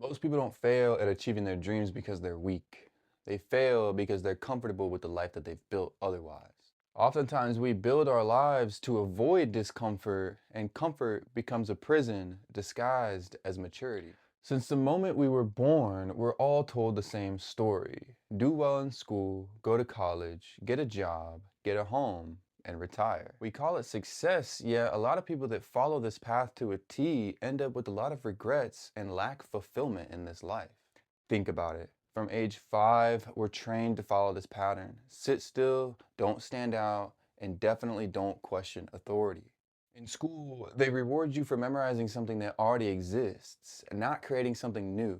Most people don't fail at achieving their dreams because they're weak. They fail because they're comfortable with the life that they've built otherwise. Oftentimes, we build our lives to avoid discomfort, and comfort becomes a prison disguised as maturity. Since the moment we were born, we're all told the same story. Do well in school, go to college, get a job, get a home, and retire. We call it success, yet a lot of people that follow this path to a T end up with a lot of regrets and lack fulfillment in this life. Think about it. From age 5, we're trained to follow this pattern. Sit still, don't stand out, and definitely don't question authority. In school, they reward you for memorizing something that already exists and not creating something new.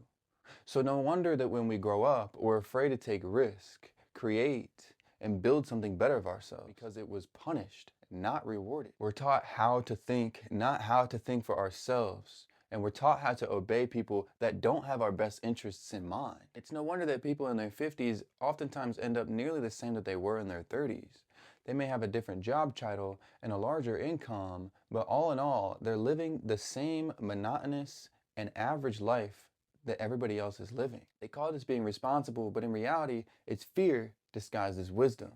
So no wonder that when we grow up, we're afraid to take risk, create, and build something better of ourselves because it was punished, not rewarded. We're taught how to think, not how to think for ourselves. And we're taught how to obey people that don't have our best interests in mind. It's no wonder that people in their 50s oftentimes end up nearly the same that they were in their 30s. They may have a different job title and a larger income, but all in all, they're living the same monotonous and average life that everybody else is living. They call this being responsible, but in reality, it's fear disguised as wisdom.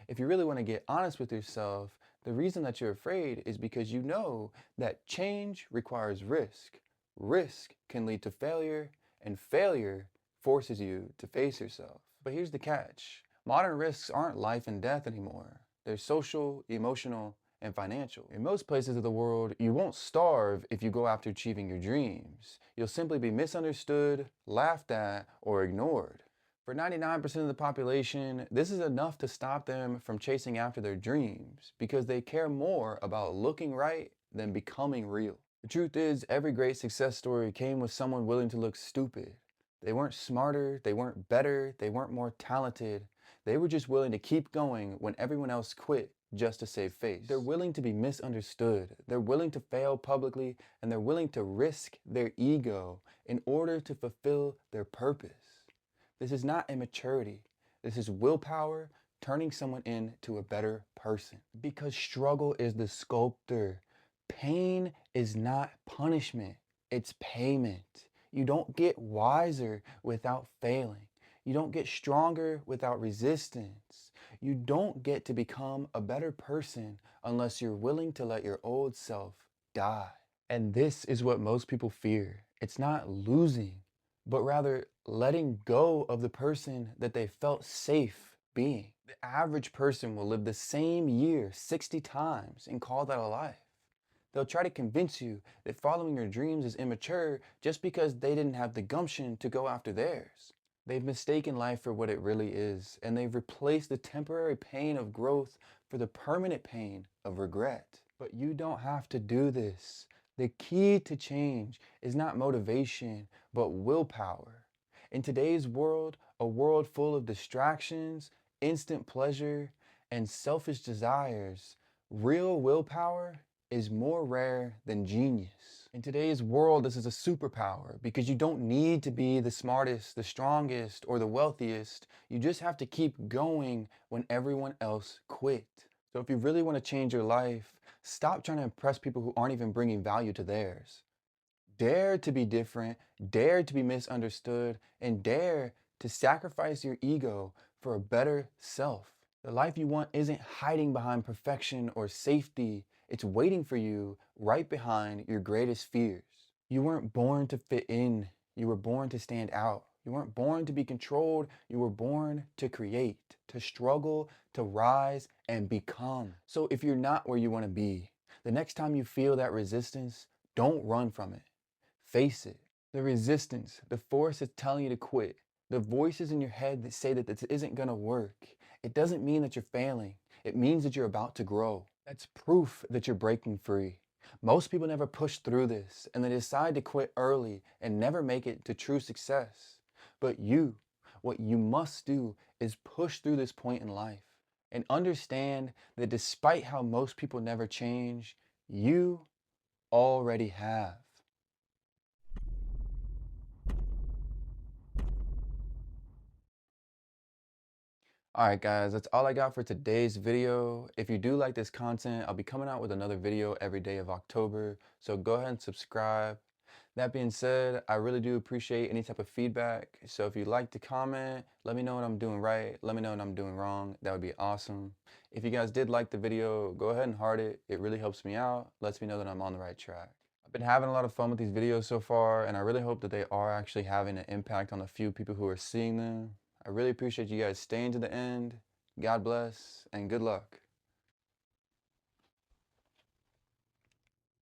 If you really want to get honest with yourself, the reason that you're afraid is because you know that change requires risk. Risk can lead to failure, and failure forces you to face yourself. But here's the catch. Modern risks aren't life and death anymore. They're social, emotional, and financial. In most places of the world, you won't starve if you go after achieving your dreams. You'll simply be misunderstood, laughed at, or ignored. For 99% of the population, this is enough to stop them from chasing after their dreams because they care more about looking right than becoming real. The truth is, every great success story came with someone willing to look stupid. They weren't smarter, they weren't better, they weren't more talented. They were just willing to keep going when everyone else quit just to save face. They're willing to be misunderstood. They're willing to fail publicly, and they're willing to risk their ego in order to fulfill their purpose. This is not immaturity. This is willpower turning someone into a better person. Because struggle is the sculptor. Pain is not punishment, it's payment. You don't get wiser without failing. You don't get stronger without resistance. You don't get to become a better person unless you're willing to let your old self die. And this is what most people fear. It's not losing, but rather letting go of the person that they felt safe being. The average person will live the same year 60 times and call that a life. They'll try to convince you that following your dreams is immature just because they didn't have the gumption to go after theirs. They've mistaken life for what it really is, and they've replaced the temporary pain of growth for the permanent pain of regret. But you don't have to do this. The key to change is not motivation, but willpower. In today's world, a world full of distractions, instant pleasure, and selfish desires, real willpower is more rare than genius. In today's world, this is a superpower because you don't need to be the smartest, the strongest, or the wealthiest. You just have to keep going when everyone else quit. So if you really want to change your life, stop trying to impress people who aren't even bringing value to theirs. Dare to be different, dare to be misunderstood, and dare to sacrifice your ego for a better self. The life you want isn't hiding behind perfection or safety. It's waiting for you right behind your greatest fears. You weren't born to fit in. You were born to stand out. You weren't born to be controlled. You were born to create, to struggle, to rise, and become. So if you're not where you want to be, the next time you feel that resistance, don't run from it. Face it. The resistance, the force that's telling you to quit, the voices in your head that say that this isn't gonna work. It doesn't mean that you're failing. It means that you're about to grow. That's proof that you're breaking free. Most people never push through this and they decide to quit early and never make it to true success. But what you must do is push through this point in life and understand that despite how most people never change, you already have. Alright guys, that's all I got for today's video. If you do like this content, I'll be coming out with another video every day of October, so go ahead and subscribe. That being said, I really do appreciate any type of feedback. So if you'd like to comment, let me know what I'm doing right. Let me know what I'm doing wrong. That would be awesome. If you guys did like the video, go ahead and heart it. It really helps me out. Lets me know that I'm on the right track. I've been having a lot of fun with these videos so far, and I really hope that they are actually having an impact on a few people who are seeing them. I really appreciate you guys staying to the end. God bless, and good luck.